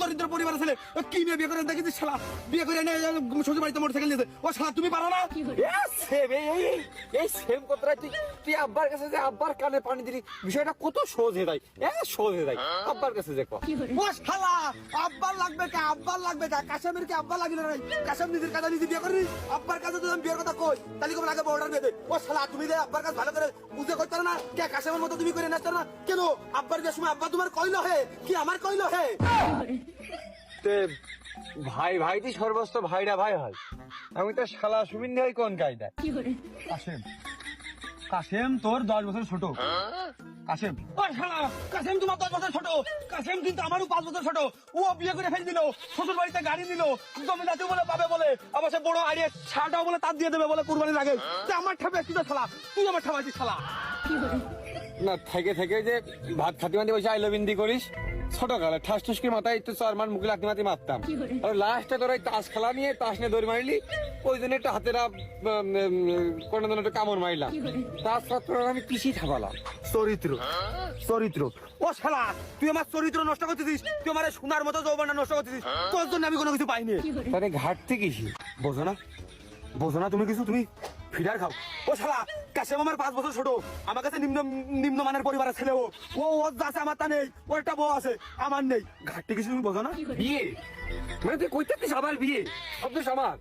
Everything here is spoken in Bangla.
দরিদ্র পরিবার ছেলে কি মেয়ে বিয়ে করে দেখেছিস শালা বিয়ে করে এনে শ্বশুর বাড়িতে মোটরসাইকেল নিয়েছে ও শালা তুমি পারো না এই সেম কথাটা তুই আব্বার কাছে যে আব্বার কানে পানি দিলি বিষয়টা কত সহজ হয়ে যায় সহজ হয়ে যায় আব্বার কাছে যে ও শালা আব্বার লাগবে কা কাশেমের কি আব্বা লাগবে না কাশেম নিজের কাছে নিজে বিয়ে করবি আব্বার কাছে তো আমি বিয়ের কথা কই তাহলে কোন আগে বর্ডার বেঁধে ও শালা তুমি যে আব্বার কাছে ভালো করে বুঝে করতে না কে কাশেমের মতো তুমি করে নাচতে না কেন আব্বার বিয়ের সময় আব্বা তোমার কইলো হে কি আমার কইলো হে ভাই ভাই তুই সর্বস্ত ভাইরা ভাই হয় আমি তো শালা সুমিন ভাই কোন কায়দা কাশেম কাশেম তোর 10 বছর ছোট কাশেম ও শালা কাশেম তোমার 10 বছর ছোট কাশেম কিন্তু আমারও 5 বছর ছোট ও বিয়ে করে ফেল দিল শ্বশুর বাড়িতে গাড়ি দিল জমিদাতি বলে পাবে বলে আবার সে বড় আড়িয়ে ছাটাও বলে তার দিয়ে দেবে বলে কুরবানির আগে আমার ঠাবে তুই তো শালা তুই আমার ঠাবাইছিস শালা না থেকে থেকে যে ভাত খাতি মাতি বসে আইলবিন্দি করিস ছোট কালে ঠাস ঠুসকির মাথায় একটু চরমান মুখে লাথি মাতি মারতাম আর লাস্টে তোর ওই তাস খেলা নিয়ে তাস নিয়ে দৌড় মারলি ওই জন্য একটু হাতেরা কোনো জন্য একটু কামড় মারলাম তাছাড়া আমি পিছিয়ে থাকালাম চরিত্র ও শালা তুই আমার চরিত্র নষ্ট করতেছিস তুই আমার সোনার মতো যৌবনটা নষ্ট করতেছিস তোর জন্য আমি কোনো কিছু পাইনি তাহলে ঘাটতি কিসি বোঝো না তুমি কিছু তুমি ফিডার খাও ও শালা কাশেম আমার 5 বছর ছোট আমার কাছে নিম্নমানের পরিবারের ছেলে ও আছে আমার তা নেই ওর একটা বউ আছে আমার নেই ঘাটতি কিছু তুমি বোঝো না বিয়ে মানে তুই কইতে আবার বিয়ে সব দোষ আমার